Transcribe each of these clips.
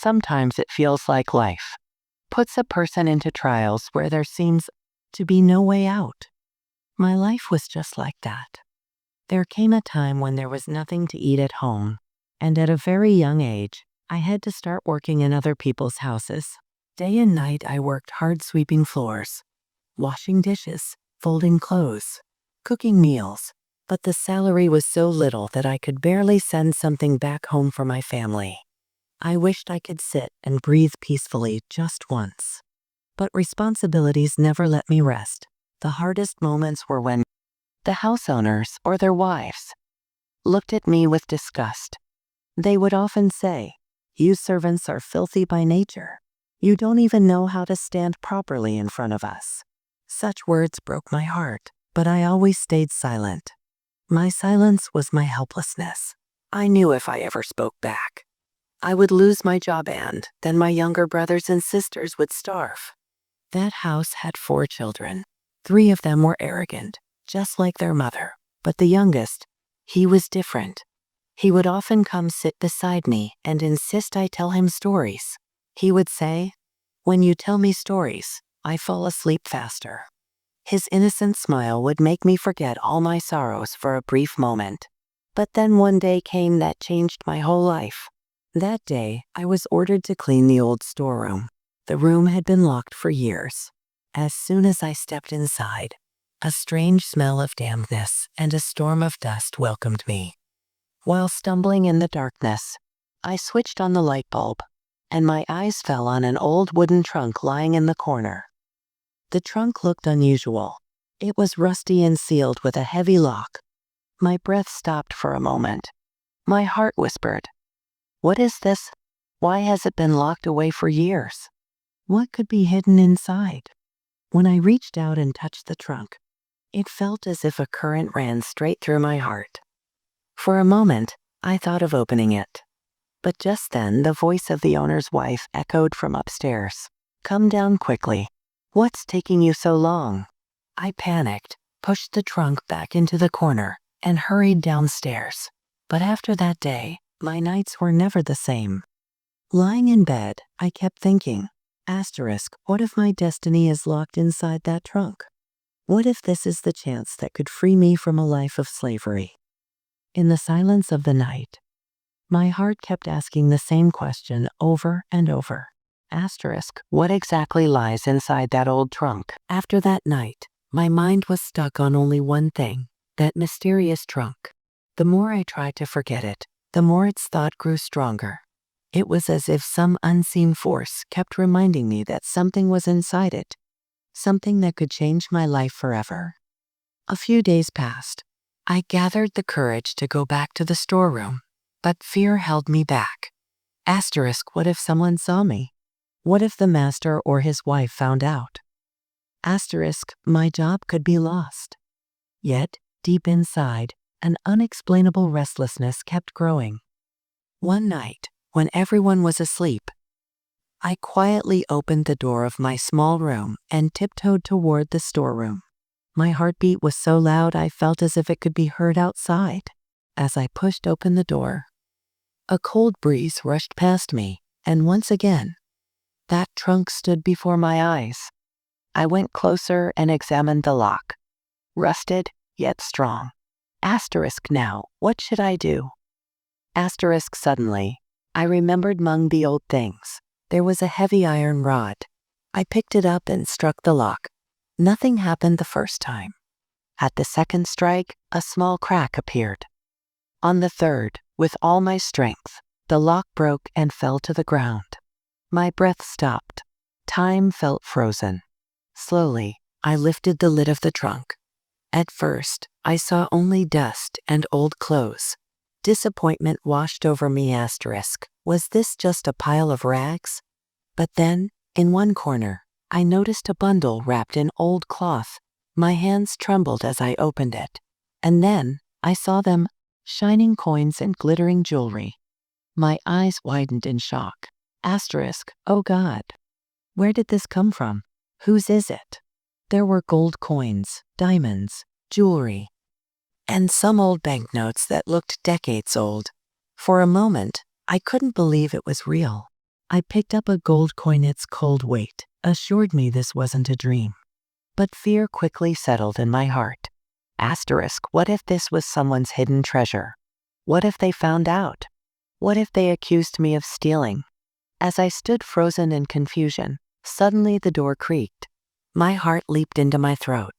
sometimes it feels like life puts a person into trials where there seems to be no way out. My life was just like that. There came a time when there was nothing to eat at home, and at a very young age, I had to start working in other people's houses. Day and night, I worked hard sweeping floors, washing dishes, folding clothes, cooking meals, but the salary was so little that I could barely send something back home for my family. I wished I could sit and breathe peacefully just once. But responsibilities never let me rest. The hardest moments were when the house owners or their wives looked at me with disgust. They would often say, "You servants are filthy by nature. You don't even know how to stand properly in front of us." Such words broke my heart, but I always stayed silent. My silence was my helplessness. I knew if I ever spoke back, I would lose my job and then my younger brothers and sisters would starve. That house had 4 children. 3 of them were arrogant, just like their mother. But the youngest, he was different. He would often come sit beside me and insist I tell him stories. He would say, "When you tell me stories, I fall asleep faster." His innocent smile would make me forget all my sorrows for a brief moment. But then one day came that changed my whole life. That day, I was ordered to clean the old storeroom. The room had been locked for years. As soon as I stepped inside, a strange smell of dampness and a storm of dust welcomed me. While stumbling in the darkness, I switched on the light bulb, and my eyes fell on an old wooden trunk lying in the corner. The trunk looked unusual. It was rusty and sealed with a heavy lock. My breath stopped for a moment. My heart whispered, "What is this? Why has it been locked away for years? What could be hidden inside?" When I reached out and touched the trunk, it felt as if a current ran straight through my heart. For a moment, I thought of opening it. But just then, the voice of the owner's wife echoed from upstairs. "Come down quickly. What's taking you so long?" I panicked, pushed the trunk back into the corner, and hurried downstairs. But after that day, my nights were never the same. Lying in bed, I kept thinking, what if my destiny is locked inside that trunk? What if this is the chance that could free me from a life of slavery? In the silence of the night, my heart kept asking the same question over and over. What exactly lies inside that old trunk? After that night, my mind was stuck on only one thing, that mysterious trunk. The more I tried to forget it, the more its thought grew stronger. It was as if some unseen force kept reminding me that something was inside it, something that could change my life forever. A few days passed. I gathered the courage to go back to the storeroom, but fear held me back. What if someone saw me? What if the master or his wife found out? My job could be lost. Yet, deep inside, an unexplainable restlessness kept growing. One night, when everyone was asleep, I quietly opened the door of my small room and tiptoed toward the storeroom. My heartbeat was so loud I felt as if it could be heard outside. As I pushed open the door, a cold breeze rushed past me, and once again, that trunk stood before my eyes. I went closer and examined the lock. Rusted, yet strong. Now, what should I do? Suddenly, I remembered among the old things. There was a heavy iron rod. I picked it up and struck the lock. Nothing happened the first time. At the second strike, a small crack appeared. On the third, with all my strength, the lock broke and fell to the ground. My breath stopped. Time felt frozen. Slowly, I lifted the lid of the trunk. At first, I saw only dust and old clothes. Disappointment washed over me. Was this just a pile of rags? But then, in one corner, I noticed a bundle wrapped in old cloth. My hands trembled as I opened it. And then, I saw them, shining coins and glittering jewelry. My eyes widened in shock. Oh God, where did this come from? Whose is it? There were gold coins, diamonds, jewelry, and some old banknotes that looked decades old. For a moment, I couldn't believe it was real. I picked up a gold coin. Its cold weight assured me this wasn't a dream. But fear quickly settled in my heart. Asterisk, what if this was someone's hidden treasure? What if they found out? What if they accused me of stealing? As I stood frozen in confusion, suddenly the door creaked. My heart leaped into my throat.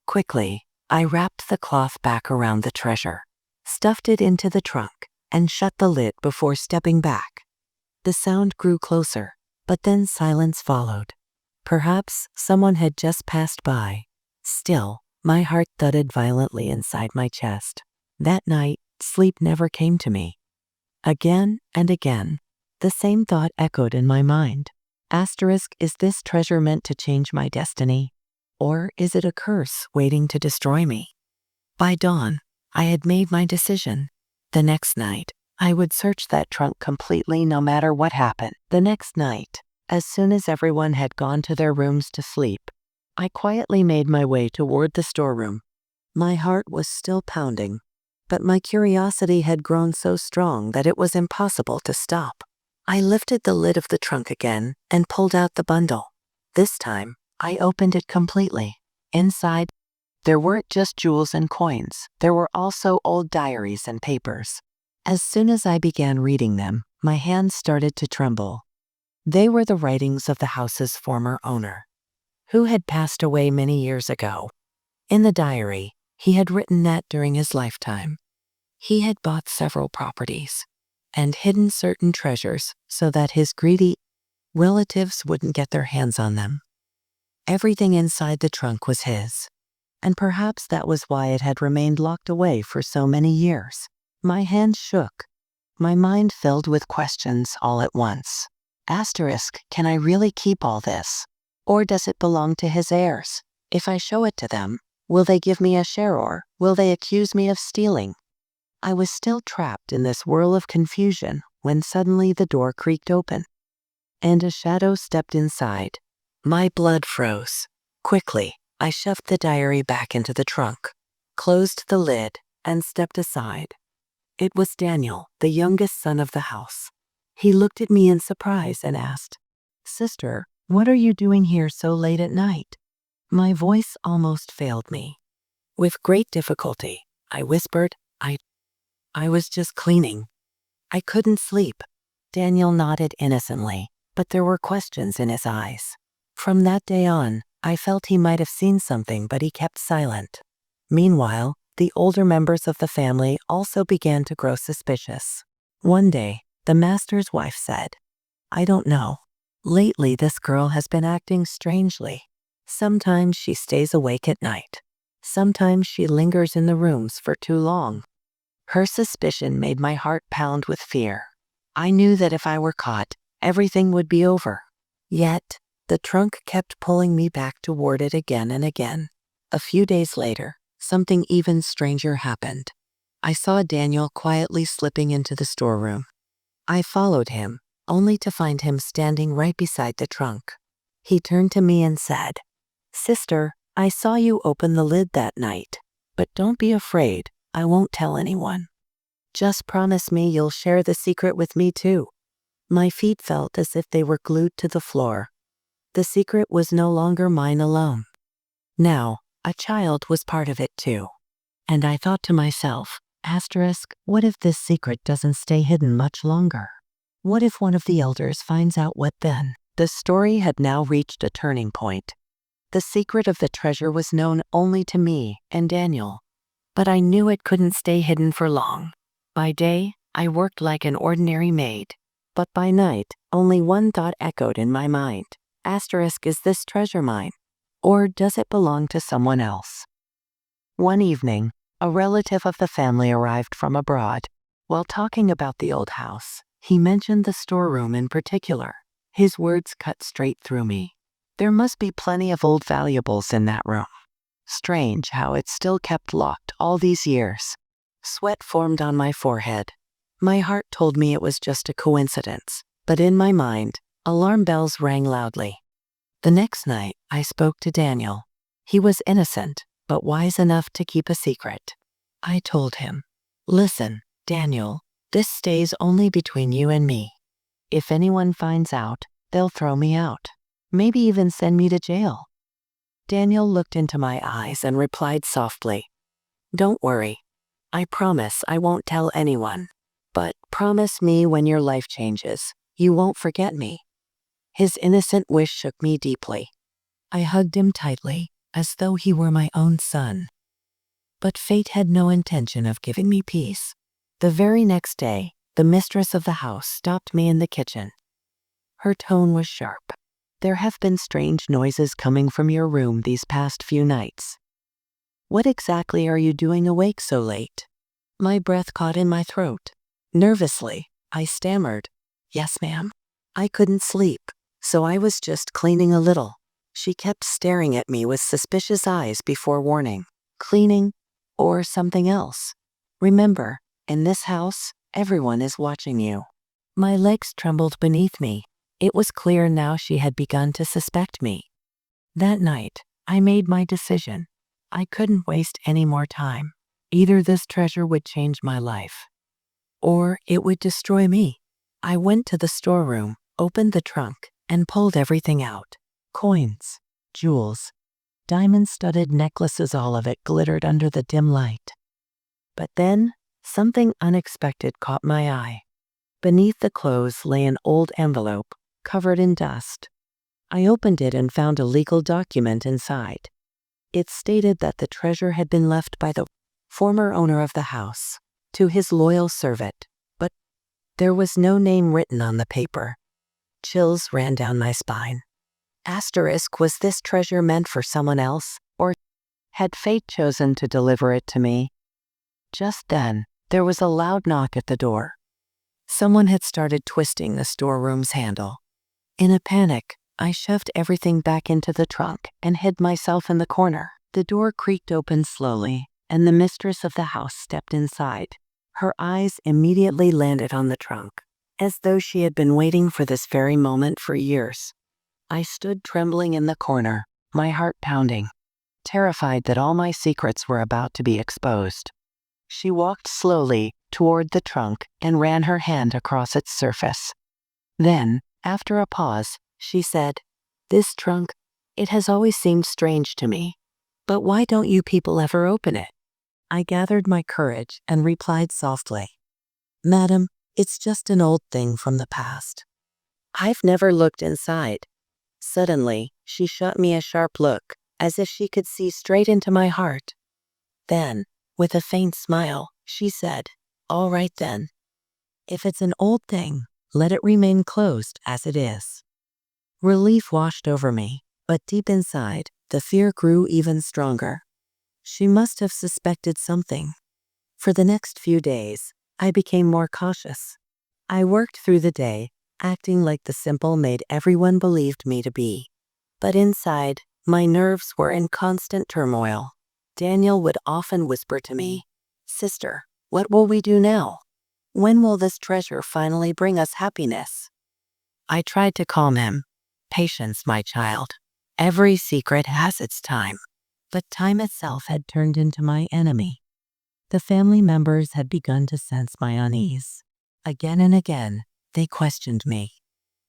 Quickly, I wrapped the cloth back around the treasure, stuffed it into the trunk, and shut the lid before stepping back. The sound grew closer, but then silence followed. Perhaps someone had just passed by. Still, my heart thudded violently inside my chest. That night, sleep never came to me. Again and again, the same thought echoed in my mind. Asterisk, is this treasure meant to change my destiny? Or is it a curse waiting to destroy me? By dawn, I had made my decision. The next night, I would search that trunk completely no matter what happened. The next night, as soon as everyone had gone to their rooms to sleep, I quietly made my way toward the storeroom. My heart was still pounding, but my curiosity had grown so strong that it was impossible to stop. I lifted the lid of the trunk again and pulled out the bundle. This time, I opened it completely. Inside, there weren't just jewels and coins. There were also old diaries and papers. As soon as I began reading them, my hands started to tremble. They were the writings of the house's former owner, who had passed away many years ago. In the diary, he had written that during his lifetime, he had bought several properties and hidden certain treasures so that his greedy relatives wouldn't get their hands on them. Everything inside the trunk was his, and perhaps that was why it had remained locked away for so many years. My hands shook, my mind filled with questions all at once. Asterisk, can I really keep all this? Or does it belong to his heirs? If I show it to them, will they give me a share or will they accuse me of stealing? I was still trapped in this whirl of confusion when suddenly the door creaked open, and a shadow stepped inside. My blood froze. Quickly, I shoved the diary back into the trunk, closed the lid, and stepped aside. It was Daniel, the youngest son of the house. He looked at me in surprise and asked, "Sister, what are you doing here so late at night?" My voice almost failed me. With great difficulty, I whispered, I was just cleaning. I couldn't sleep." Daniel nodded innocently, but there were questions in his eyes. From that day on, I felt he might have seen something, but he kept silent. Meanwhile, the older members of the family also began to grow suspicious. One day, the master's wife said, "I don't know. Lately, this girl has been acting strangely. Sometimes she stays awake at night. Sometimes she lingers in the rooms for too long." Her suspicion made my heart pound with fear. I knew that if I were caught, everything would be over. Yet, the trunk kept pulling me back toward it again and again. A few days later, something even stranger happened. I saw Daniel quietly slipping into the storeroom. I followed him, only to find him standing right beside the trunk. He turned to me and said, "Sister, I saw you open the lid that night. But don't be afraid, I won't tell anyone. Just promise me you'll share the secret with me too." My feet felt as if they were glued to the floor. The secret was no longer mine alone. Now, a child was part of it too. And I thought to myself, asterisk, what if this secret doesn't stay hidden much longer? What if one of the elders finds out? What then? The story had now reached a turning point. The secret of the treasure was known only to me and Daniel. But I knew it couldn't stay hidden for long. By day, I worked like an ordinary maid. But by night, only one thought echoed in my mind. Asterisk, is this treasure mine? Or does it belong to someone else? One evening, a relative of the family arrived from abroad. While talking about the old house, he mentioned the storeroom in particular. His words cut straight through me. There must be plenty of old valuables in that room. Strange how it still kept locked all these years. Sweat formed on my forehead. My heart told me it was just a coincidence, but in my mind, alarm bells rang loudly. The next night, I spoke to Daniel. He was innocent, but wise enough to keep a secret. I told him, "Listen, Daniel, this stays only between you and me. If anyone finds out, they'll throw me out. Maybe even send me to jail. Daniel looked into my eyes and replied softly, "Don't worry. I promise I won't tell anyone. But promise me when your life changes, you won't forget me." His innocent wish shook me deeply. I hugged him tightly, as though he were my own son. But fate had no intention of giving me peace. The very next day, the mistress of the house stopped me in the kitchen. Her tone was sharp. "There have been strange noises coming from your room these past few nights. What exactly are you doing awake so late?" My breath caught in my throat. Nervously, I stammered, "Yes, ma'am. I couldn't sleep, so I was just cleaning a little." She kept staring at me with suspicious eyes before warning. "Cleaning? Or something else? Remember, in this house, everyone is watching you." My legs trembled beneath me. It was clear now she had begun to suspect me. That night, I made my decision. I couldn't waste any more time. Either this treasure would change my life, or it would destroy me. I went to the storeroom, opened the trunk, and pulled everything out. Coins, jewels, diamond-studded necklaces, all of it glittered under the dim light. But then, something unexpected caught my eye. Beneath the clothes lay an old envelope, covered in dust. I opened it and found a legal document inside. It stated that the treasure had been left by the former owner of the house to his loyal servant, but there was no name written on the paper. Chills ran down my spine. Asterisk, was this treasure meant for someone else, or had fate chosen to deliver it to me? Just then, there was a loud knock at the door. Someone had started twisting the storeroom's handle. In a panic, I shoved everything back into the trunk and hid myself in the corner. The door creaked open slowly, and the mistress of the house stepped inside. Her eyes immediately landed on the trunk, as though she had been waiting for this very moment for years. I stood trembling in the corner, my heart pounding, terrified that all my secrets were about to be exposed. She walked slowly toward the trunk and ran her hand across its surface. Then, after a pause, she said, "This trunk, it has always seemed strange to me. But why don't you people ever open it?" I gathered my courage and replied softly, "Madam, it's just an old thing from the past. I've never looked inside." Suddenly, she shot me a sharp look, as if she could see straight into my heart. Then, with a faint smile, she said, "All right then. If it's an old thing, let it remain closed as it is." Relief washed over me, but deep inside, the fear grew even stronger. She must have suspected something. For the next few days, I became more cautious. I worked through the day, acting like the simple maid everyone believed me to be. But inside, my nerves were in constant turmoil. Daniel would often whisper to me, "Sister, what will we do now? When will this treasure finally bring us happiness?" I tried to calm him. "Patience, my child. Every secret has its time." But time itself had turned into my enemy. The family members had begun to sense my unease. Again and again, they questioned me,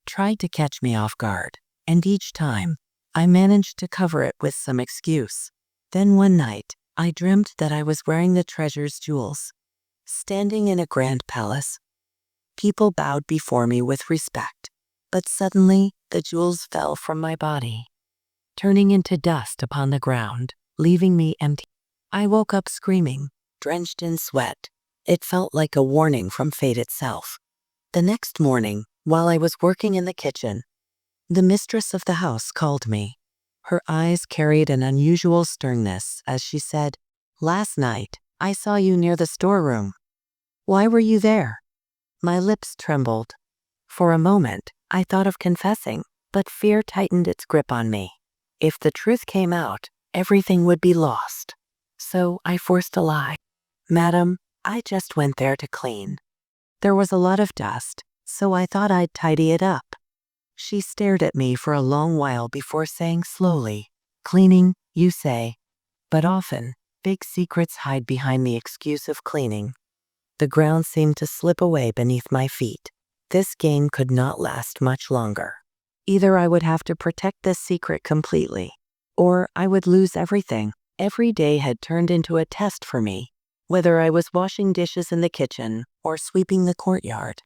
tried to catch me off guard, and each time, I managed to cover it with some excuse. Then one night, I dreamt that I was wearing the treasure's jewels, standing in a grand palace. People bowed before me with respect, but suddenly the jewels fell from my body, turning into dust upon the ground, leaving me empty. I woke up screaming, drenched in sweat. It felt like a warning from fate itself. The next morning, while I was working in the kitchen, the mistress of the house called me. Her eyes carried an unusual sternness as she said, "Last night, I saw you near the storeroom. Why were you there?" My lips trembled. For a moment, I thought of confessing, but fear tightened its grip on me. If the truth came out, everything would be lost. So I forced a lie. "Madam, I just went there to clean. There was a lot of dust, so I thought I'd tidy it up." She stared at me for a long while before saying slowly, "Cleaning, you say, but often, big secrets hide behind the excuse of cleaning." The ground seemed to slip away beneath my feet. This game could not last much longer. Either I would have to protect this secret completely, or I would lose everything. Every day had turned into a test for me, whether I was washing dishes in the kitchen or sweeping the courtyard.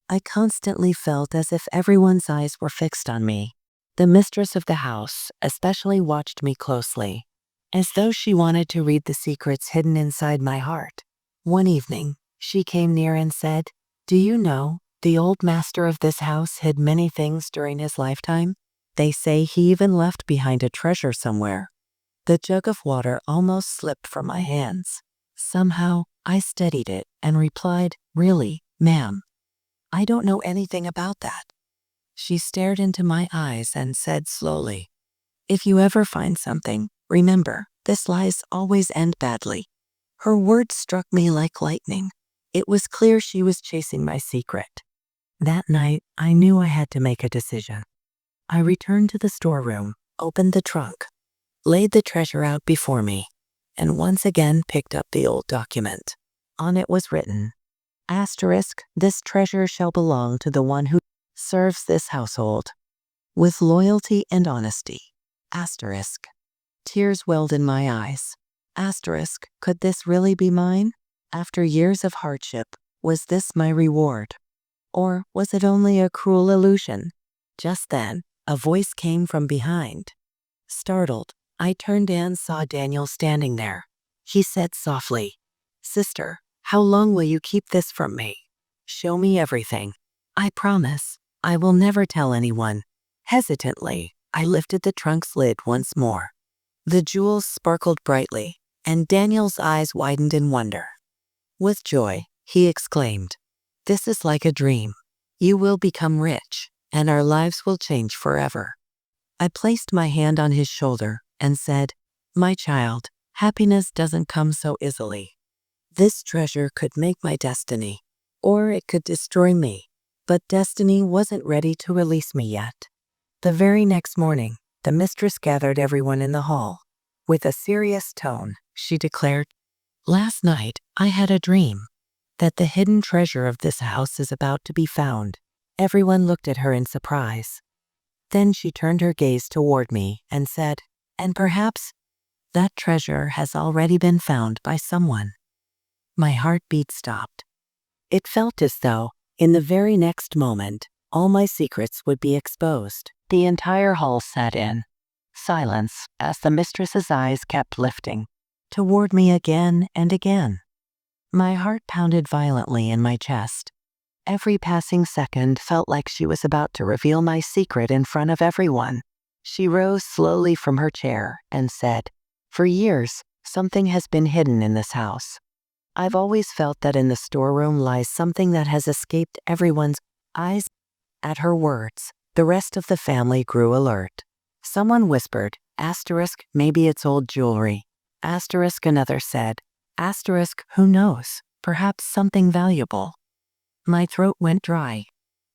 I constantly felt as if everyone's eyes were fixed on me. The mistress of the house especially watched me closely, as though she wanted to read the secrets hidden inside my heart. One evening, she came near and said, "Do you know, the old master of this house hid many things during his lifetime? They say he even left behind a treasure somewhere." The jug of water almost slipped from my hands. Somehow, I steadied it and replied, "Really, ma'am, I don't know anything about that." She stared into my eyes and said slowly, "If you ever find something, remember, this lies always end badly." Her words struck me like lightning. It was clear she was chasing my secret. That night, I knew I had to make a decision. I returned to the storeroom, opened the trunk, laid the treasure out before me, and once again picked up the old document. On it was written, "Asterisk, this treasure shall belong to the one who serves this household with loyalty and honesty." Asterisk. Tears welled in my eyes. Asterisk, could this really be mine? After years of hardship, was this my reward? Or was it only a cruel illusion? Just then, a voice came from behind. Startled, I turned and saw Daniel standing there. He said softly, "Sister, how long will you keep this from me? Show me everything. I promise, I will never tell anyone." Hesitantly, I lifted the trunk's lid once more. The jewels sparkled brightly, and Daniel's eyes widened in wonder. With joy, he exclaimed, "This is like a dream. You will become rich, and our lives will change forever." I placed my hand on his shoulder and said, "My child, happiness doesn't come so easily. This treasure could make my destiny, or it could destroy me, but destiny wasn't ready to release me yet." The very next morning, the mistress gathered everyone in the hall. With a serious tone, she declared, "Last night, I had a dream that the hidden treasure of this house is about to be found." Everyone looked at her in surprise. Then she turned her gaze toward me and said, "And perhaps that treasure has already been found by someone." My heartbeat stopped. It felt as though, in the very next moment, all my secrets would be exposed. The entire hall sat in silence as the mistress's eyes kept lifting toward me again and again. My heart pounded violently in my chest. Every passing second felt like she was about to reveal my secret in front of everyone. She rose slowly from her chair and said, "For years, something has been hidden in this house. I've always felt that in the storeroom lies something that has escaped everyone's eyes." At her words, the rest of the family grew alert. Someone whispered, "Asterisk, maybe it's old jewelry." Asterisk, another said. Asterisk, who knows, perhaps something valuable. My throat went dry.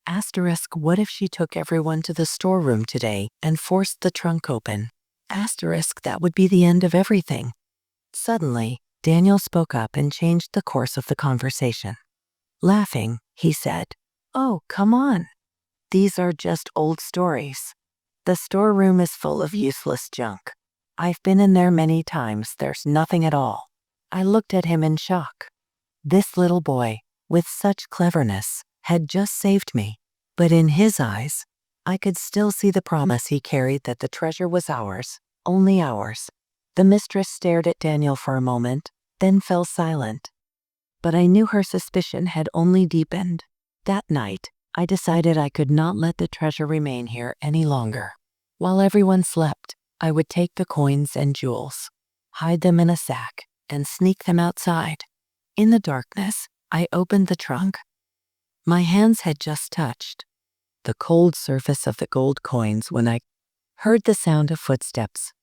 Asterisk, what if she took everyone to the storeroom today and forced the trunk open? Asterisk, that would be the end of everything. Suddenly, Daniel spoke up and changed the course of the conversation. Laughing, he said, "Oh, come on. These are just old stories. The storeroom is full of useless junk. I've been in there many times, there's nothing at all." I looked at him in shock. This little boy, with such cleverness, had just saved me. But in his eyes, I could still see the promise he carried that the treasure was ours, only ours. The mistress stared at Daniel for a moment, then fell silent. But I knew her suspicion had only deepened. That night, I decided I could not let the treasure remain here any longer. While everyone slept, I would take the coins and jewels, hide them in a sack, and sneak them outside. In the darkness, I opened the trunk. My hands had just touched the cold surface of the gold coins when I heard the sound of footsteps.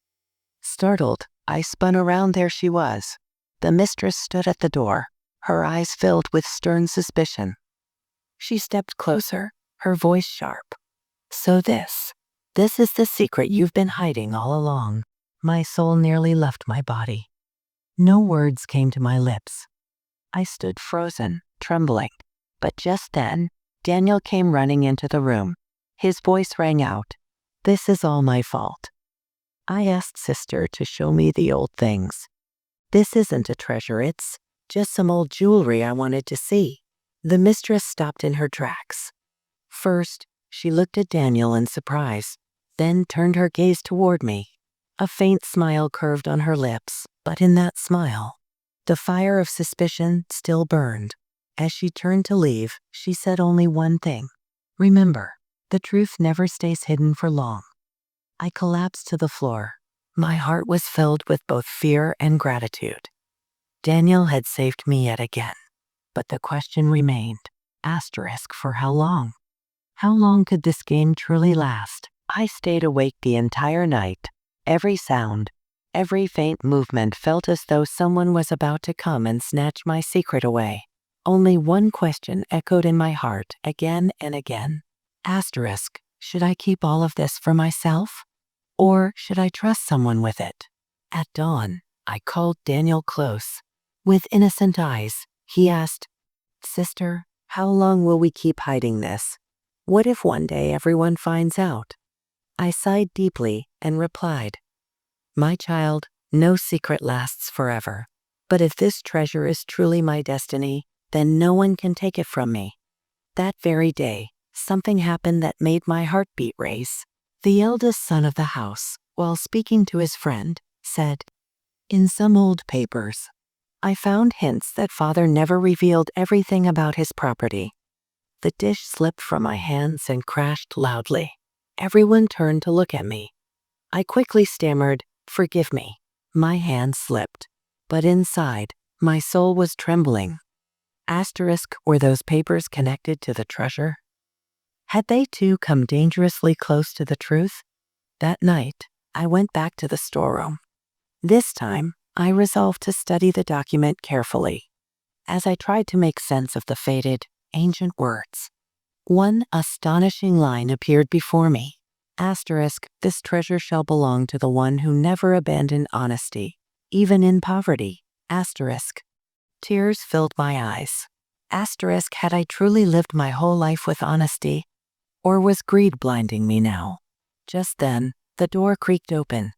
Startled, I spun around. There she was. The mistress stood at the door, her eyes filled with stern suspicion. She stepped closer, her voice sharp. "So this is the secret you've been hiding all along." My soul nearly left my body. No words came to my lips. I stood frozen, trembling. But just then, Daniel came running into the room. His voice rang out, "This is all my fault. I asked sister to show me the old things. This isn't a treasure, it's just some old jewelry I wanted to see." The mistress stopped in her tracks. First, she looked at Daniel in surprise, then turned her gaze toward me. A faint smile curved on her lips, but in that smile, the fire of suspicion still burned. As she turned to leave, she said only one thing: "Remember, the truth never stays hidden for long." I collapsed to the floor. My heart was filled with both fear and gratitude. Daniel had saved me yet again. But the question remained, asterisk, for how long? How long could this game truly last? I stayed awake the entire night. Every sound, every faint movement felt as though someone was about to come and snatch my secret away. Only one question echoed in my heart again and again. Asterisk, should I keep all of this for myself? Or should I trust someone with it? At dawn, I called Daniel close. With innocent eyes, he asked, "Sister, how long will we keep hiding this? What if one day everyone finds out?" I sighed deeply and replied, "My child, no secret lasts forever. But if this treasure is truly my destiny, then no one can take it from me." That very day, something happened that made my heartbeat race. The eldest son of the house, while speaking to his friend, said, "In some old papers, I found hints that father never revealed everything about his property." The dish slipped from my hands and crashed loudly. Everyone turned to look at me. I quickly stammered, "Forgive me." My hand slipped, but inside, my soul was trembling. Asterisk, were those papers connected to the treasure? Had they too come dangerously close to the truth? That night, I went back to the storeroom. This time, I resolved to study the document carefully. As I tried to make sense of the faded, ancient words, one astonishing line appeared before me. Asterisk, this treasure shall belong to the one who never abandoned honesty, even in poverty. Asterisk. Tears filled my eyes. Asterisk, had I truly lived my whole life with honesty? Or was greed blinding me now? Just then, the door creaked open.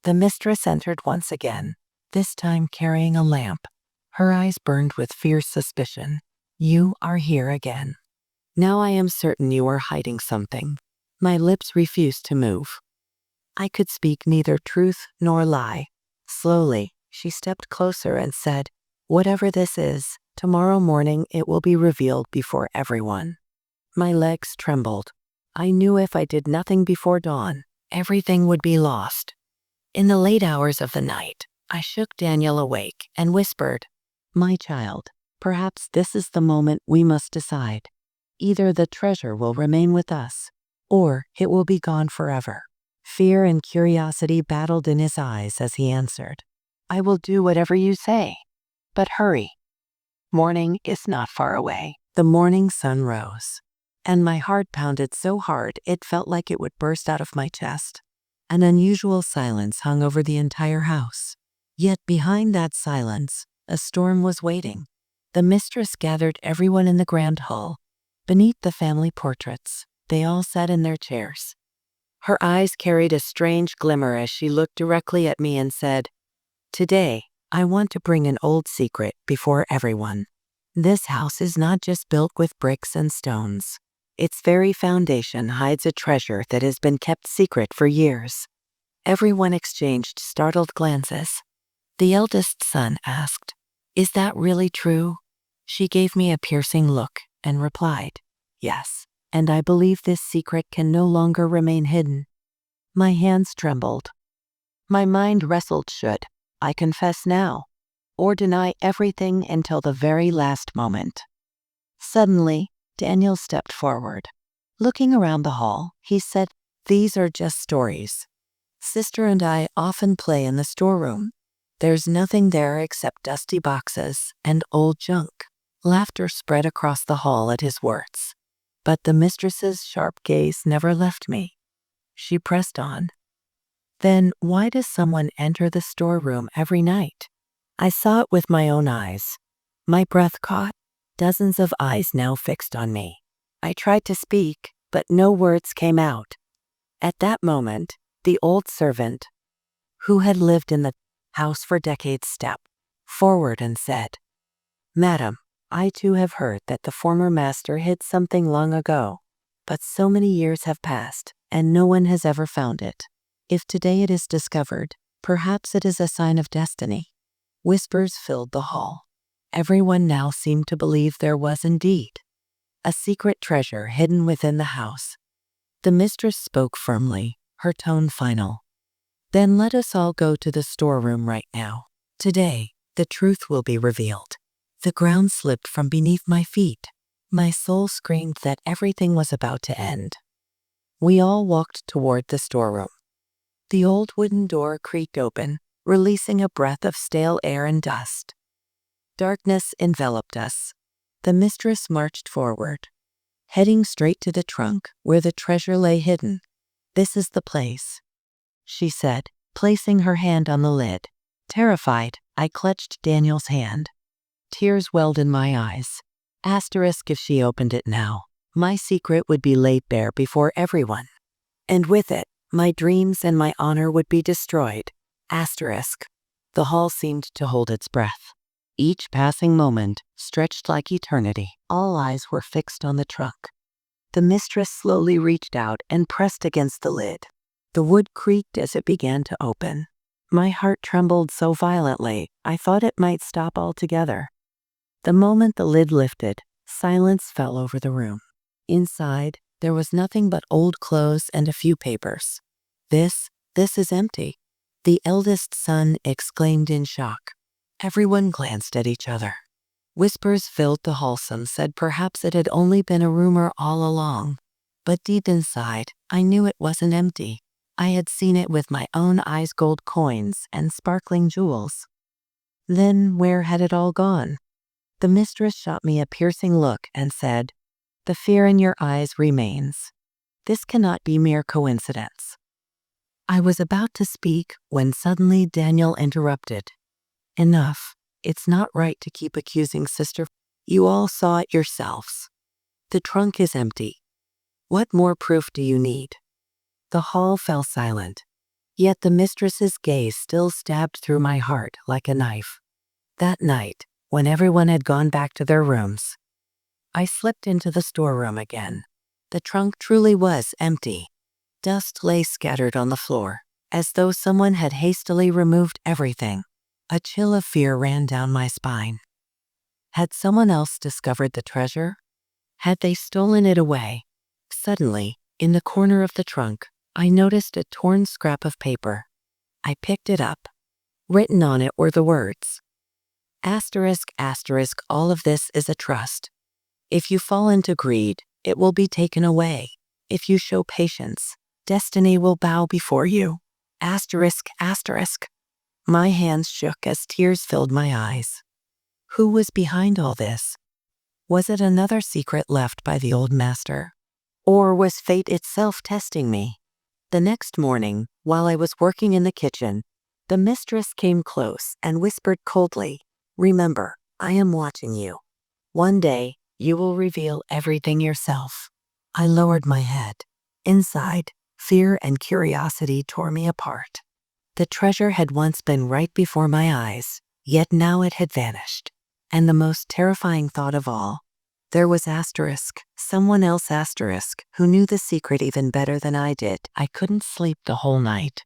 The mistress entered once again, this time carrying a lamp. Her eyes burned with fierce suspicion. "You are here again. Now I am certain you are hiding something." My lips refused to move. I could speak neither truth nor lie. Slowly, she stepped closer and said, "Whatever this is, tomorrow morning it will be revealed before everyone." My legs trembled. I knew if I did nothing before dawn, everything would be lost. In the late hours of the night, I shook Daniel awake and whispered, "My child, perhaps this is the moment we must decide. Either the treasure will remain with us, or it will be gone forever." Fear and curiosity battled in his eyes as he answered, "I will do whatever you say. But hurry. Morning is not far away." The morning sun rose, and my heart pounded so hard it felt like it would burst out of my chest. An unusual silence hung over the entire house. Yet behind that silence, a storm was waiting. The mistress gathered everyone in the grand hall. Beneath the family portraits, they all sat in their chairs. Her eyes carried a strange glimmer as she looked directly at me and said, "Today, I want to bring an old secret before everyone. This house is not just built with bricks and stones. Its very foundation hides a treasure that has been kept secret for years." Everyone exchanged startled glances. The eldest son asked, "Is that really true?" She gave me a piercing look and replied, "Yes, and I believe this secret can no longer remain hidden." My hands trembled. My mind wrestled, should I confess now, or deny everything until the very last moment? Suddenly, Daniel stepped forward. Looking around the hall, he said, "These are just stories. Sister and I often play in the storeroom. There's nothing there except dusty boxes and old junk." Laughter spread across the hall at his words. But the mistress's sharp gaze never left me. She pressed on, "Then why does someone enter the storeroom every night?" I saw it with my own eyes. My breath caught, dozens of eyes now fixed on me. I tried to speak, but no words came out. At that moment, the old servant, who had lived in the house for decades, stepped forward and said, "Madam, I too have heard that the former master hid something long ago, but so many years have passed, and no one has ever found it. If today it is discovered, perhaps it is a sign of destiny." Whispers filled the hall. Everyone now seemed to believe there was indeed a secret treasure hidden within the house. The mistress spoke firmly, her tone final. "Then let us all go to the storeroom right now. Today, the truth will be revealed." The ground slipped from beneath my feet. My soul screamed that everything was about to end. We all walked toward the storeroom. The old wooden door creaked open, releasing a breath of stale air and dust. Darkness enveloped us. The mistress marched forward, heading straight to the trunk where the treasure lay hidden. "This is the place," she said, placing her hand on the lid. Terrified, I clutched Daniel's hand. Tears welled in my eyes. If she opened it now, my secret would be laid bare before everyone. And with it, my dreams and my honor would be destroyed. The hall seemed to hold its breath. Each passing moment stretched like eternity. All eyes were fixed on the trunk. The mistress slowly reached out and pressed against the lid. The wood creaked as it began to open. My heart trembled so violently, I thought it might stop altogether. The moment the lid lifted, silence fell over the room. Inside, there was nothing but old clothes and a few papers. This is empty," the eldest son exclaimed in shock. Everyone glanced at each other. Whispers filled the hall. Some said perhaps it had only been a rumor all along. But deep inside, I knew it wasn't empty. I had seen it with my own eyes, gold coins and sparkling jewels. Then where had it all gone? The mistress shot me a piercing look and said, "The fear in your eyes remains. This cannot be mere coincidence." I was about to speak when suddenly Daniel interrupted. "Enough. It's not right to keep accusing sister. You all saw it yourselves. The trunk is empty. What more proof do you need?" The hall fell silent. Yet the mistress's gaze still stabbed through my heart like a knife. That night, when everyone had gone back to their rooms, I slipped into the storeroom again. The trunk truly was empty. Dust lay scattered on the floor, as though someone had hastily removed everything. A chill of fear ran down my spine. Had someone else discovered the treasure? Had they stolen it away? Suddenly, in the corner of the trunk, I noticed a torn scrap of paper. I picked it up. Written on it were the words, ****, all of this is a trust. If you fall into greed, it will be taken away. If you show patience, destiny will bow before you. ****. My hands shook as tears filled my eyes. Who was behind all this? Was it another secret left by the old master? Or was fate itself testing me? The next morning, while I was working in the kitchen, the mistress came close and whispered coldly, "Remember, I am watching you. One day, you will reveal everything yourself." I lowered my head. Inside, fear and curiosity tore me apart. The treasure had once been right before my eyes, yet now it had vanished. And the most terrifying thought of all, there was someone else who knew the secret even better than I did. I couldn't sleep the whole night.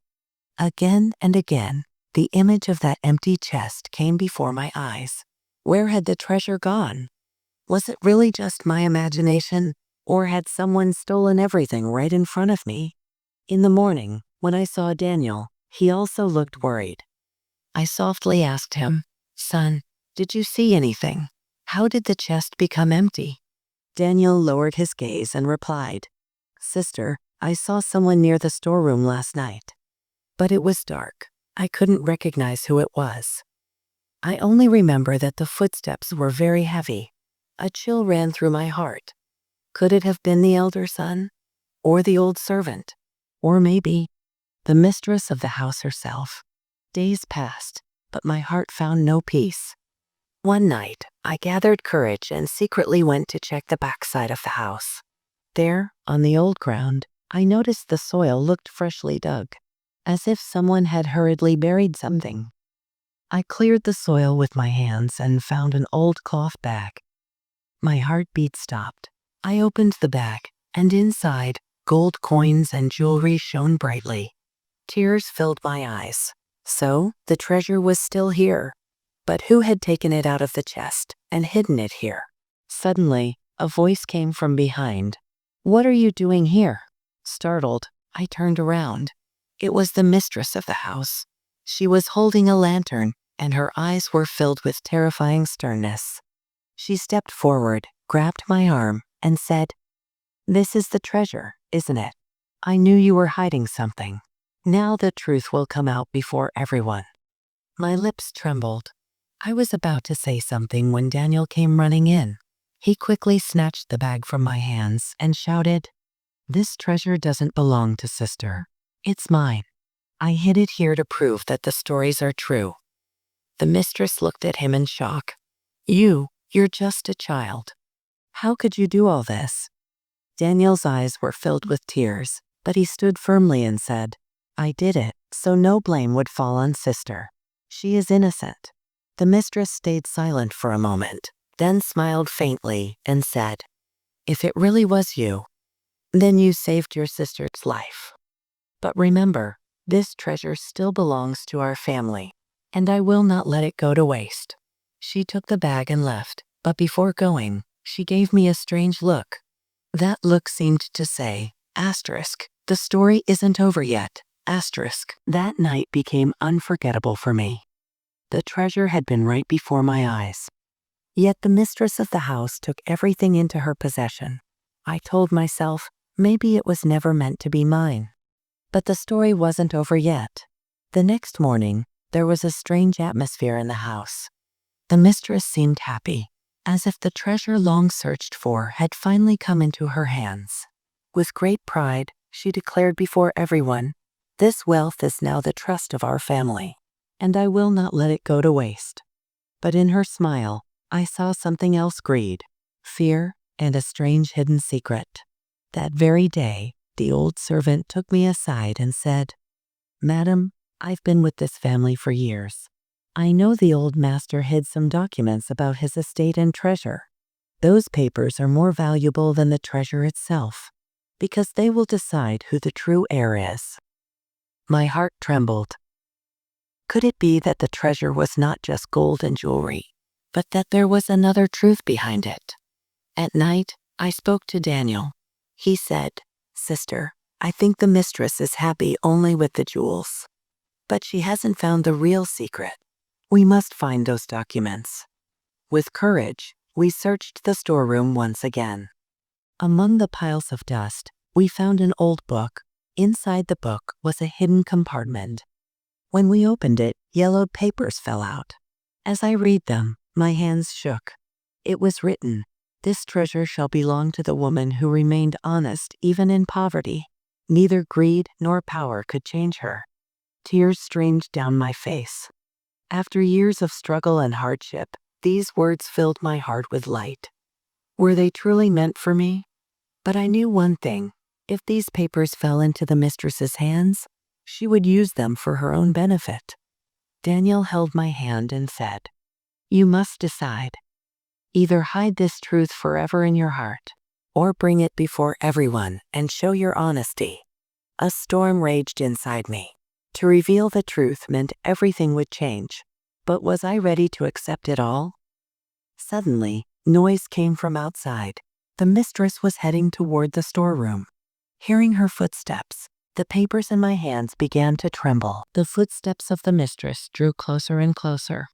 Again and again, the image of that empty chest came before my eyes. Where had the treasure gone? Was it really just my imagination, or had someone stolen everything right in front of me? In the morning, when I saw Daniel, he also looked worried. I softly asked him, "Son, did you see anything? How did the chest become empty?" Daniel lowered his gaze and replied, "Sister, I saw someone near the storeroom last night. But it was dark. I couldn't recognize who it was. I only remember that the footsteps were very heavy. A chill ran through my heart. Could it have been the elder son? Or the old servant? Or maybe the mistress of the house herself?" Days passed, but my heart found no peace. One night, I gathered courage and secretly went to check the backside of the house. There, on the old ground, I noticed the soil looked freshly dug, as if someone had hurriedly buried something. I cleared the soil with my hands and found an old cloth bag. My heartbeat stopped. I opened the bag, and inside, gold coins and jewelry shone brightly. Tears filled my eyes. So, the treasure was still here. But who had taken it out of the chest and hidden it here? Suddenly, a voice came from behind. "What are you doing here?" Startled, I turned around. It was the mistress of the house. She was holding a lantern, and her eyes were filled with terrifying sternness. She stepped forward, grabbed my arm, and said, "This is the treasure, isn't it? I knew you were hiding something. Now the truth will come out before everyone." My lips trembled. I was about to say something when Daniel came running in. He quickly snatched the bag from my hands and shouted, "This treasure doesn't belong to Sister. It's mine. I hid it here to prove that the stories are true." The mistress looked at him in shock. You're just a child. How could you do all this?" Daniel's eyes were filled with tears, but he stood firmly and said, "I did it, so no blame would fall on Sister. She is innocent." The mistress stayed silent for a moment, then smiled faintly and said, "If it really was you, then you saved your sister's life. But remember, this treasure still belongs to our family, and I will not let it go to waste." She took the bag and left, but before going, she gave me a strange look. That look seemed to say, "The story isn't over yet, That night became unforgettable for me. The treasure had been right before my eyes. Yet the mistress of the house took everything into her possession. I told myself, maybe it was never meant to be mine. But the story wasn't over yet. The next morning, there was a strange atmosphere in the house. The mistress seemed happy, as if the treasure long searched for had finally come into her hands. With great pride, she declared before everyone, "This wealth is now the trust of our family, and I will not let it go to waste." But in her smile, I saw something else: greed, fear, and a strange hidden secret. That very day, the old servant took me aside and said, "Madam, I've been with this family for years. I know the old master hid some documents about his estate and treasure. Those papers are more valuable than the treasure itself, because they will decide who the true heir is." My heart trembled. Could it be that the treasure was not just gold and jewelry, but that there was another truth behind it? At night, I spoke to Daniel. He said, "Sister, I think the mistress is happy only with the jewels. But she hasn't found the real secret. We must find those documents." With courage, we searched the storeroom once again. Among the piles of dust, we found an old book. Inside the book was a hidden compartment. When we opened it, yellowed papers fell out. As I read them, my hands shook. It was written, "This treasure shall belong to the woman who remained honest even in poverty. Neither greed nor power could change her." Tears streamed down my face. After years of struggle and hardship, these words filled my heart with light. Were they truly meant for me? But I knew one thing. If these papers fell into the mistress's hands, she would use them for her own benefit. Daniel held my hand and said, "You must decide. Either hide this truth forever in your heart, or bring it before everyone and show your honesty." A storm raged inside me. To reveal the truth meant everything would change. But was I ready to accept it all? Suddenly, noise came from outside. The mistress was heading toward the storeroom. Hearing her footsteps, the papers in my hands began to tremble. The footsteps of the mistress drew closer and closer.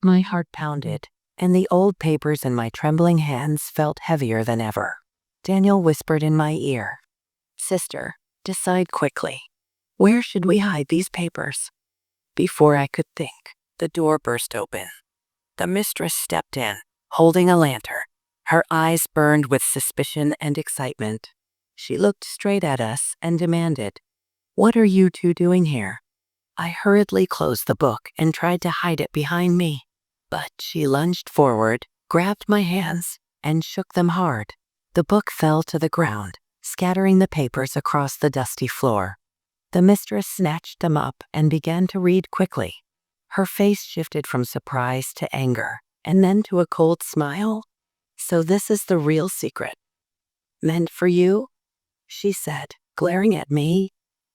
My heart pounded, and the old papers in my trembling hands felt heavier than ever. Daniel whispered in my ear, "Sister, decide quickly. Where should we hide these papers?" Before I could think, the door burst open. The mistress stepped in, holding a lantern. Her eyes burned with suspicion and excitement. She looked straight at us and demanded, "What are you two doing here?" I hurriedly closed the book and tried to hide it behind me. But she lunged forward, grabbed my hands, and shook them hard. The book fell to the ground, scattering the papers across the dusty floor. The mistress snatched them up and began to read quickly. Her face shifted from surprise to anger, and then to a cold smile. "So this is the real secret. Meant for you?" she said, glaring at me.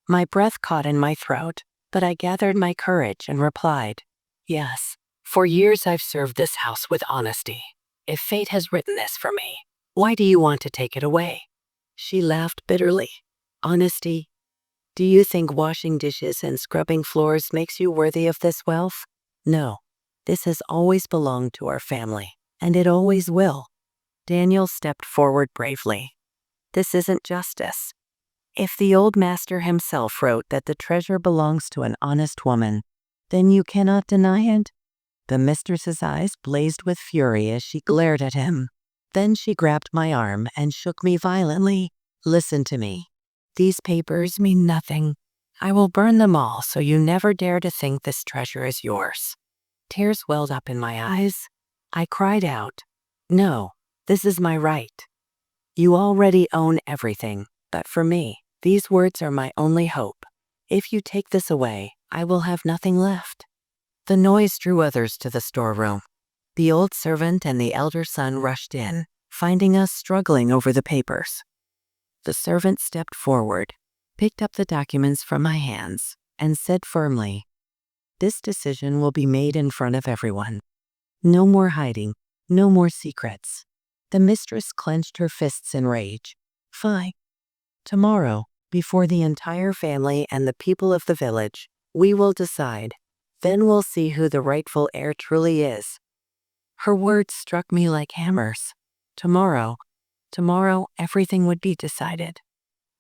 My breath caught in my throat, but I gathered my courage and replied, "Yes. For years I've served this house with honesty. If fate has written this for me, why do you want to take it away?" She laughed bitterly. "Honesty? Do you think washing dishes and scrubbing floors makes you worthy of this wealth? No. This has always belonged to our family, and it always will." Daniel stepped forward bravely. "This isn't justice. If the old master himself wrote that the treasure belongs to an honest woman, then you cannot deny it." The mistress's eyes blazed with fury as she glared at him. Then she grabbed my arm and shook me violently. "Listen to me. These papers mean nothing. I will burn them all so you never dare to think this treasure is yours." Tears welled up in my eyes. I cried out, "No, this is my right. You already own everything, but for me, these words are my only hope. If you take this away, I will have nothing left." The noise drew others to the storeroom. The old servant and the elder son rushed in, finding us struggling over the papers. The servant stepped forward, picked up the documents from my hands, and said firmly, "This decision will be made in front of everyone. No more hiding, no more secrets." The mistress clenched her fists in rage. "Fine. Tomorrow, before the entire family and the people of the village, we will decide. Then we'll see who the rightful heir truly is." Her words struck me like hammers. Tomorrow, everything would be decided.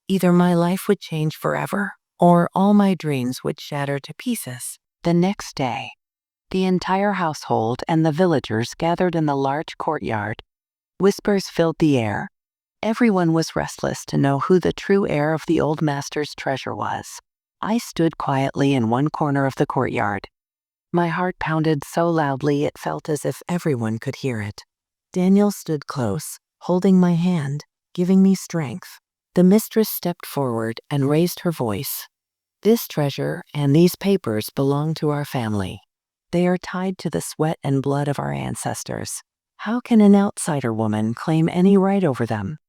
Either my life would change forever, or all my dreams would shatter to pieces. The next day, the entire household and the villagers gathered in the large courtyard. Whispers filled the air. Everyone was restless to know who the true heir of the old master's treasure was. I stood quietly in one corner of the courtyard. My heart pounded so loudly it felt as if everyone could hear it. Daniel stood close, holding my hand, giving me strength. The mistress stepped forward and raised her voice. "This treasure and these papers belong to our family. They are tied to the sweat and blood of our ancestors. How can an outsider woman claim any right over them?"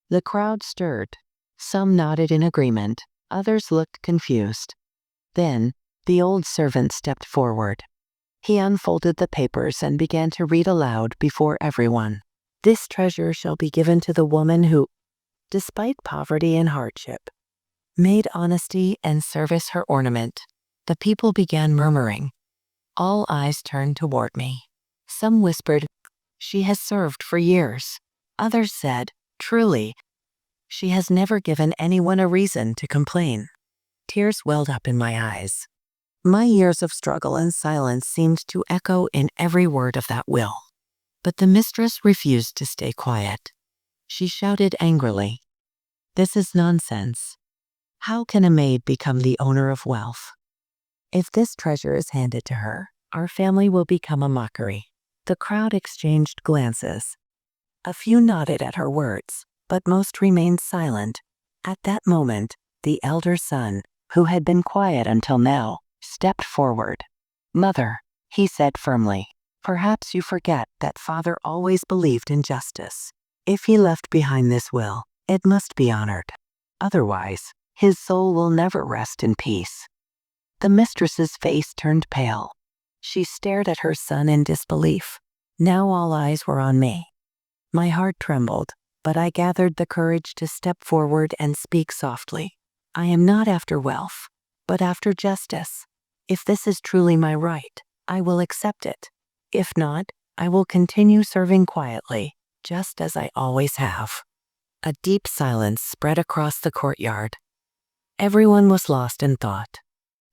The crowd stirred. Some nodded in agreement, others looked confused. Then, the old servant stepped forward. He unfolded the papers and began to read aloud before everyone. "This treasure shall be given to the woman who, despite poverty and hardship, made honesty and service her ornament." The people began murmuring. All eyes turned toward me. Some whispered, "She has served for years." Others said, "Truly, she has never given anyone a reason to complain." Tears welled up in my eyes. My years of struggle and silence seemed to echo in every word of that will. But the mistress refused to stay quiet. She shouted angrily, "This is nonsense. How can a maid become the owner of wealth? If this treasure is handed to her, our family will become a mockery." The crowd exchanged glances. A few nodded at her words, but most remained silent. At that moment, the elder son, who had been quiet until now, stepped forward. "Mother," he said firmly, "perhaps you forget that father always believed in justice. If he left behind this will, it must be honored. Otherwise, his soul will never rest in peace." The mistress's face turned pale. She stared at her son in disbelief. Now all eyes were on me. My heart trembled, but I gathered the courage to step forward and speak softly. "I am not after wealth, but after justice. If this is truly my right, I will accept it. If not, I will continue serving quietly, just as I always have." A deep silence spread across the courtyard. Everyone was lost in thought.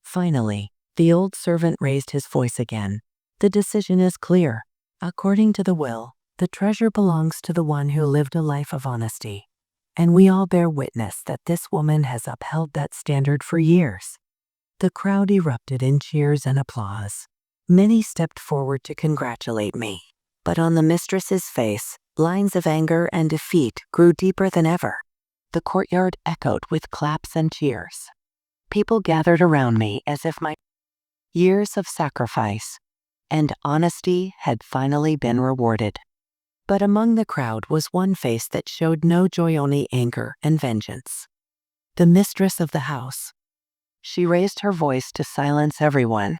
Finally, the old servant raised his voice again. "The decision is clear. According to the will, the treasure belongs to the one who lived a life of honesty. And we all bear witness that this woman has upheld that standard for years." The crowd erupted in cheers and applause. Many stepped forward to congratulate me. But on the mistress's face, lines of anger and defeat grew deeper than ever. The courtyard echoed with claps and cheers. People gathered around me as if my years of sacrifice and honesty had finally been rewarded. But among the crowd was one face that showed no joy, only anger and vengeance. The mistress of the house. She raised her voice to silence everyone.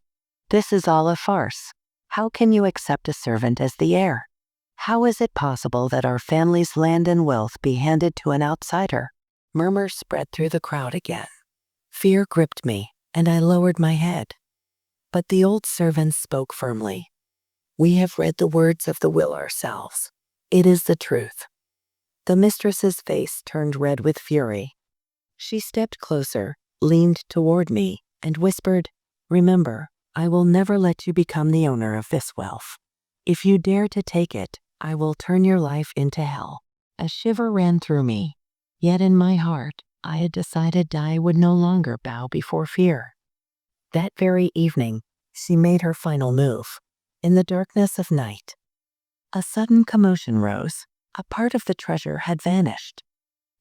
"This is all a farce. How can you accept a servant as the heir? How is it possible that our family's land and wealth be handed to an outsider?" Murmurs spread through the crowd again. Fear gripped me, and I lowered my head. But the old servant spoke firmly. "We have read the words of the will ourselves. It is the truth." The mistress's face turned red with fury. She stepped closer, leaned toward me, and whispered, "Remember, I will never let you become the owner of this wealth. If you dare to take it, I will turn your life into hell." A shiver ran through me, yet in my heart, I had decided I would no longer bow before fear. That very evening, she made her final move. In the darkness of night, a sudden commotion rose. A part of the treasure had vanished.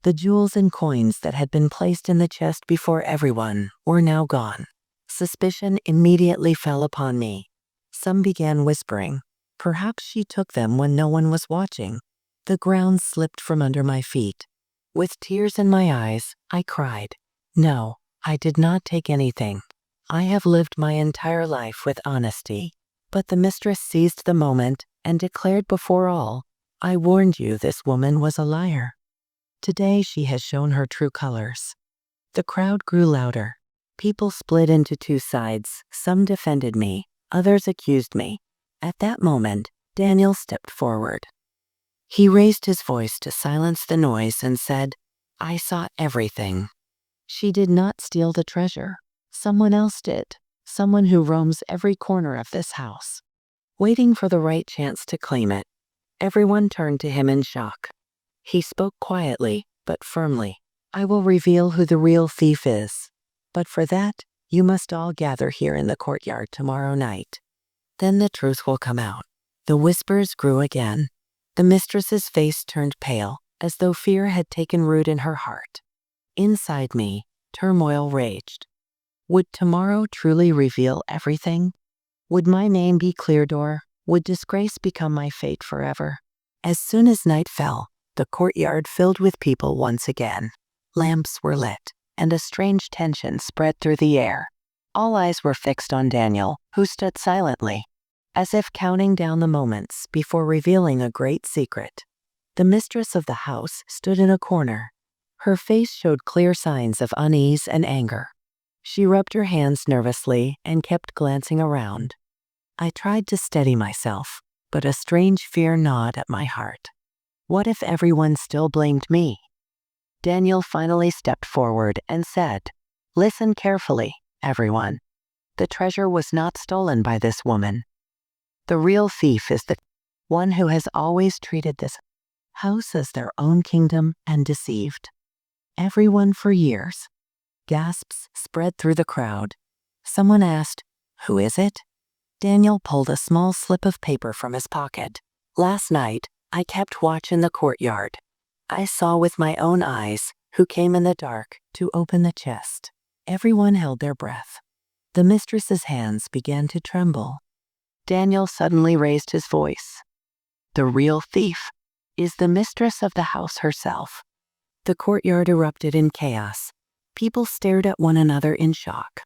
The jewels and coins that had been placed in the chest before everyone were now gone. Suspicion immediately fell upon me. Some began whispering, "Perhaps she took them when no one was watching." The ground slipped from under my feet. With tears in my eyes, I cried, "No, I did not take anything. I have lived my entire life with honesty." But the mistress seized the moment and declared before all, "I warned you this woman was a liar." Today she has shown her true colors. The crowd grew louder. People split into two sides. Some defended me, others accused me. At that moment, Daniel stepped forward. He raised his voice to silence the noise and said, "I saw everything. She did not steal the treasure. Someone else did. Someone who roams every corner of this house, waiting for the right chance to claim it." Everyone turned to him in shock. He spoke quietly, but firmly. "I will reveal who the real thief is. But for that, you must all gather here in the courtyard tomorrow night. Then the truth will come out." The whispers grew again. The mistress's face turned pale, as though fear had taken root in her heart. Inside me, turmoil raged. Would tomorrow truly reveal everything? Would my name be cleared, or would disgrace become my fate forever? As soon as night fell, the courtyard filled with people once again. Lamps were lit, and a strange tension spread through the air. All eyes were fixed on Daniel, who stood silently, as if counting down the moments before revealing a great secret. The mistress of the house stood in a corner. Her face showed clear signs of unease and anger. She rubbed her hands nervously and kept glancing around. I tried to steady myself, but a strange fear gnawed at my heart. What if everyone still blamed me? Daniel finally stepped forward and said, "Listen carefully, everyone. The treasure was not stolen by this woman. The real thief is the one who has always treated this house as their own kingdom and deceived everyone for years." Gasps spread through the crowd. Someone asked, "Who is it?" Daniel pulled a small slip of paper from his pocket. "Last night, I kept watch in the courtyard. I saw with my own eyes who came in the dark to open the chest." Everyone held their breath. The mistress's hands began to tremble. Daniel suddenly raised his voice. "The real thief is the mistress of the house herself." The courtyard erupted in chaos. People stared at one another in shock.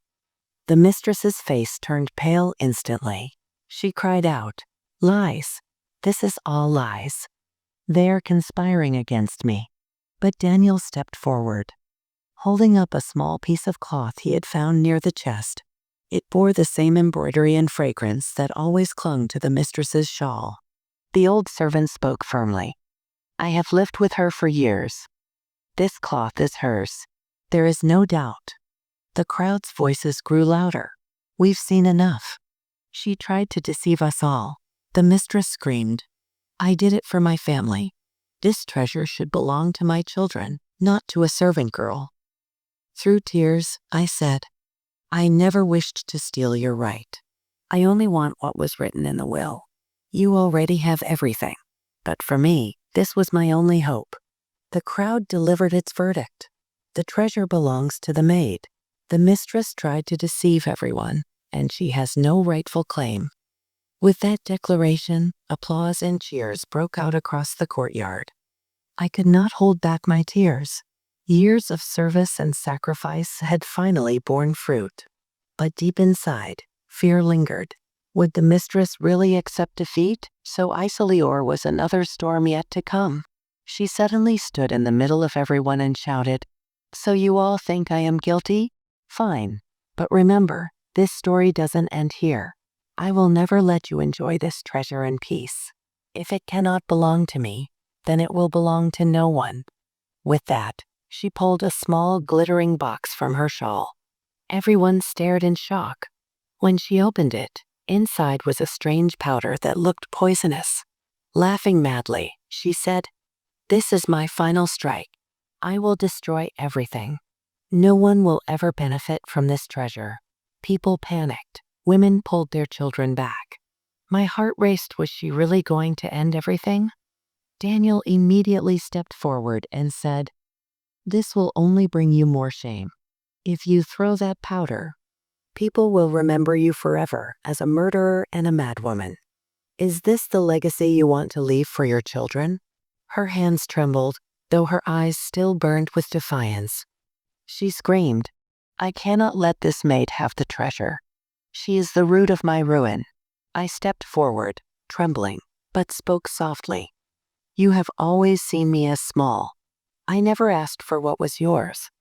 The mistress's face turned pale instantly. She cried out, "Lies! This is all lies. They are conspiring against me." But Daniel stepped forward, holding up a small piece of cloth he had found near the chest. It bore the same embroidery and fragrance that always clung to the mistress's shawl. The old servant spoke firmly. "I have lived with her for years. This cloth is hers. There is no doubt." The crowd's voices grew louder. "We've seen enough. She tried to deceive us all." The mistress screamed, "I did it for my family. This treasure should belong to my children, not to a servant girl." Through tears, I said, "I never wished to steal your right. I only want what was written in the will. You already have everything. But for me, this was my only hope. The crowd delivered its verdict. The treasure belongs to the maid. The mistress tried to deceive everyone, and she has no rightful claim. With that declaration, applause and cheers broke out across the courtyard. I could not hold back my tears. Years of service and sacrifice had finally borne fruit. But deep inside, fear lingered. Would the mistress really accept defeat? So Isolior was another storm yet to come. She suddenly stood in the middle of everyone and shouted, "So you all think I am guilty? Fine. But remember, this story doesn't end here. I will never let you enjoy this treasure in peace. If it cannot belong to me, then it will belong to no one." With that, she pulled a small, glittering box from her shawl. Everyone stared in shock. When she opened it, inside was a strange powder that looked poisonous. Laughing madly, she said, "This is my final strike. I will destroy everything. No one will ever benefit from this treasure." People panicked. Women pulled their children back. My heart raced. Was she really going to end everything? Daniel immediately stepped forward and said, "This will only bring you more shame. If you throw that powder, people will remember you forever as a murderer and a madwoman. Is this the legacy you want to leave for your children?" Her hands trembled, though her eyes still burned with defiance. She screamed, "I cannot let this maid have the treasure. She is the root of my ruin." I stepped forward, trembling, but spoke softly. "You have always seen me as small. I never asked for what was yours.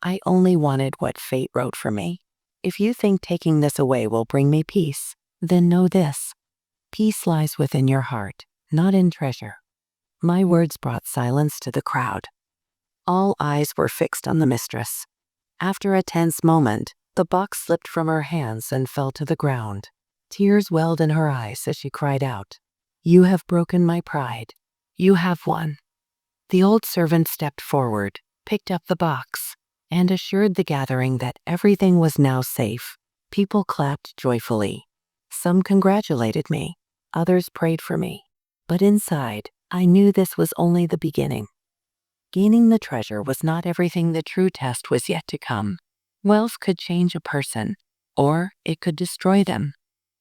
I only wanted what fate wrote for me. If you think taking this away will bring me peace, then know this. Peace lies within your heart, not in treasure." My words brought silence to the crowd. All eyes were fixed on the mistress. After a tense moment, the box slipped from her hands and fell to the ground. Tears welled in her eyes as she cried out, "You have broken my pride. You have won." The old servant stepped forward, picked up the box, and assured the gathering that everything was now safe. People clapped joyfully. Some congratulated me, others prayed for me. But inside, I knew this was only the beginning. Gaining the treasure was not everything. The true test was yet to come. Wealth could change a person, or it could destroy them.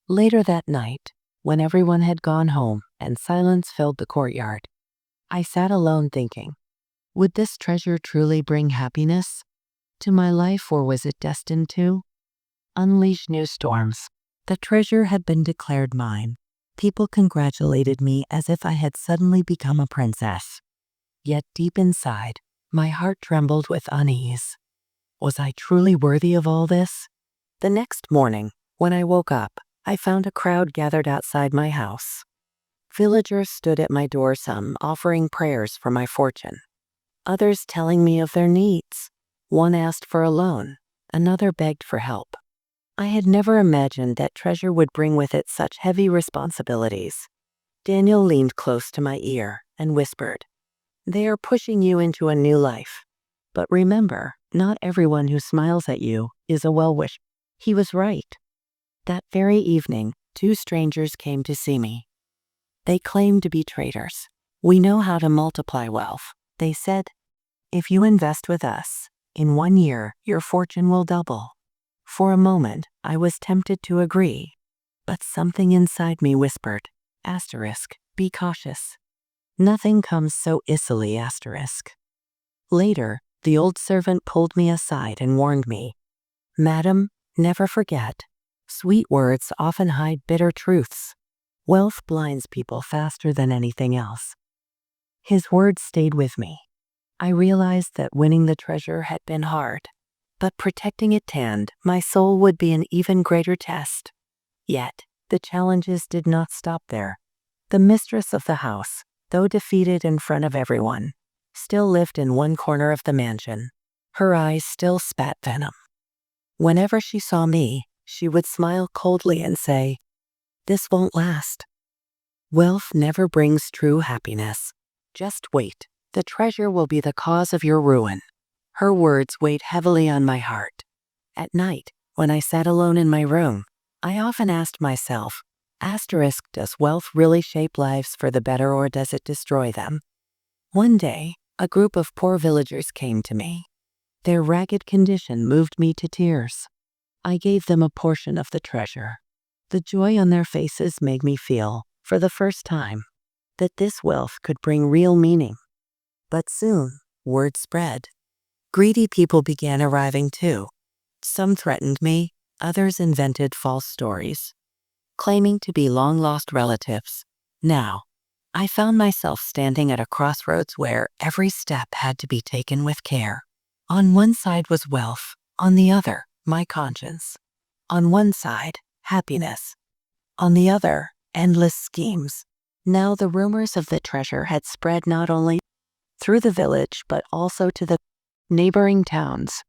Later that night, when everyone had gone home and silence filled the courtyard, I sat alone thinking, would this treasure truly bring happiness to my life, or was it destined to unleash new storms? The treasure had been declared mine. People congratulated me as if I had suddenly become a princess. Yet deep inside, my heart trembled with unease. Was I truly worthy of all this? The next morning, when I woke up, I found a crowd gathered outside my house. Villagers stood at my door, some offering prayers for my fortune, others telling me of their needs. One asked for a loan, another begged for help. I had never imagined that treasure would bring with it such heavy responsibilities. Daniel leaned close to my ear and whispered, "They are pushing you into a new life. But remember, not everyone who smiles at you is a well-wisher." He was right. That very evening, 2 strangers came to see me. They claimed to be traders. "We know how to multiply wealth," they said. "If you invest with us, in 1 year, your fortune will double." For a moment, I was tempted to agree, but something inside me whispered, "Be cautious. Nothing comes so easily, *." Later, the old servant pulled me aside and warned me, "Madam, never forget, sweet words often hide bitter truths. Wealth blinds people faster than anything else." His words stayed with me. I realized that winning the treasure had been hard, but protecting it my soul would be an even greater test. Yet, the challenges did not stop there. The mistress of the house, though defeated in front of everyone, still lived in one corner of the mansion. Her eyes still spat venom. Whenever she saw me, she would smile coldly and say, "This won't last." Wealth never brings true happiness. Just wait. The treasure will be the cause of your ruin. Her words weighed heavily on my heart. At night, when I sat alone in my room, I often asked myself, Does wealth really shape lives for the better or does it destroy them? One day, a group of poor villagers came to me. Their ragged condition moved me to tears. I gave them a portion of the treasure. The joy on their faces made me feel, for the first time, that this wealth could bring real meaning. But soon, word spread. Greedy people began arriving too. Some threatened me, others invented false stories, claiming to be long-lost relatives. Now, I found myself standing at a crossroads where every step had to be taken with care. On one side was wealth, on the other, my conscience. On one side, happiness. On the other, endless schemes. Now the rumors of the treasure had spread not only through the village but also to the neighboring towns.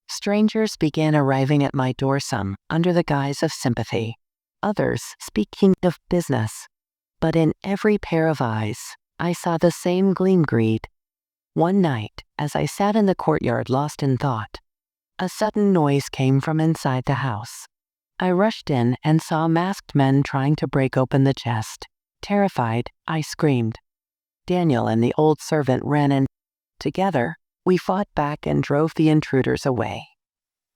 Strangers began arriving at my door, some under the guise of sympathy, others speaking of business. But in every pair of eyes, I saw the same gleam: greed. One night, as I sat in the courtyard lost in thought, a sudden noise came from inside the house. I rushed in and saw masked men trying to break open the chest. Terrified, I screamed. Daniel and the old servant ran in. Together, we fought back and drove the intruders away.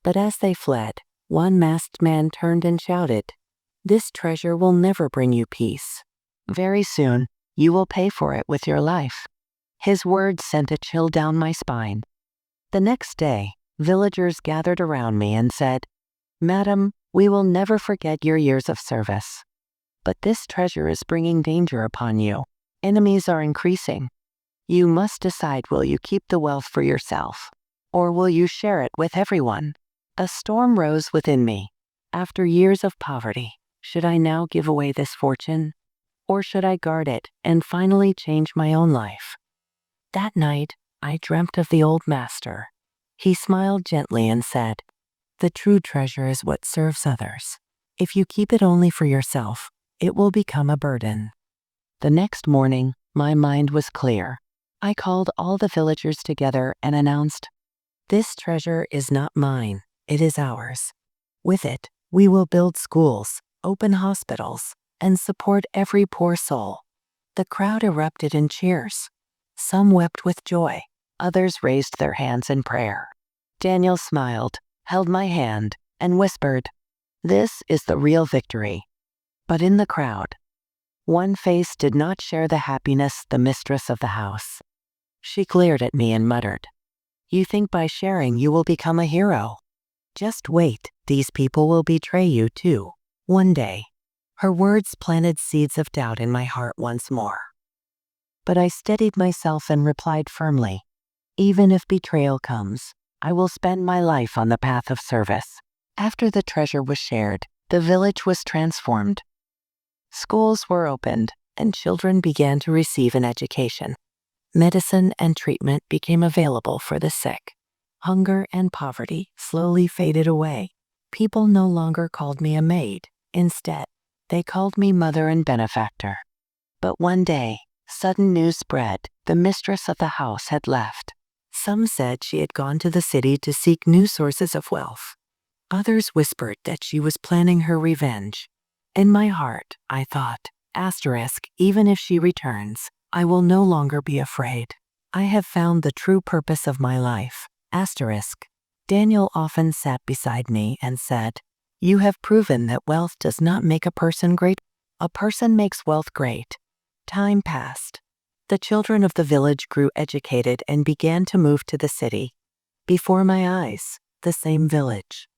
But as they fled, one masked man turned and shouted, "This treasure will never bring you peace. Very soon, you will pay for it with your life." His words sent a chill down my spine. The next day, villagers gathered around me and said, "Madam, we will never forget your years of service. But this treasure is bringing danger upon you. Enemies are increasing. You must decide, will you keep the wealth for yourself, or will you share it with everyone?" A storm rose within me. After years of poverty, should I now give away this fortune? Or should I guard it and finally change my own life? That night, I dreamt of the old master. He smiled gently and said, "The true treasure is what serves others. If you keep it only for yourself, it will become a burden." The next morning, my mind was clear. I called all the villagers together and announced, "This treasure is not mine, it is ours. With it, we will build schools, open hospitals, and support every poor soul." The crowd erupted in cheers. Some wept with joy, others raised their hands in prayer. Daniel smiled, held my hand, and whispered, "This is the real victory." But in the crowd, one face did not share the happiness: the mistress of the house. She glared at me and muttered, "You think by sharing you will become a hero? Just wait, these people will betray you too, one day." Her words planted seeds of doubt in my heart once more. But I steadied myself and replied firmly, "Even if betrayal comes, I will spend my life on the path of service." After the treasure was shared, the village was transformed. Schools were opened, and children began to receive an education. Medicine and treatment became available for the sick. Hunger and poverty slowly faded away. People no longer called me a maid. Instead, they called me mother and benefactor. But one day, sudden news spread: the mistress of the house had left. Some said she had gone to the city to seek new sources of wealth. Others whispered that she was planning her revenge. In my heart, I thought, even if she returns, I will no longer be afraid. I have found the true purpose of my life. Daniel often sat beside me and said, "You have proven that wealth does not make a person great. A person makes wealth great." Time passed. The children of the village grew educated and began to move to the city. Before my eyes, the same village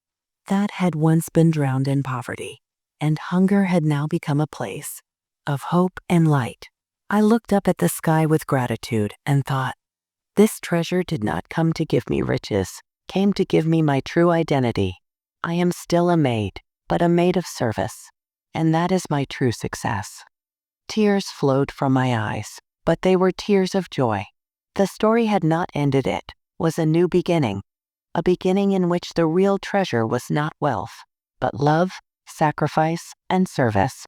that had once been drowned in poverty and hunger had now become a place of hope and light. I looked up at the sky with gratitude and thought, this treasure did not come to give me riches, came to give me my true identity. I am still a maid, but a maid of service, and that is my true success. Tears flowed from my eyes, but they were tears of joy. The story had not ended, it was a new beginning, a beginning in which the real treasure was not wealth, but love, sacrifice, and service.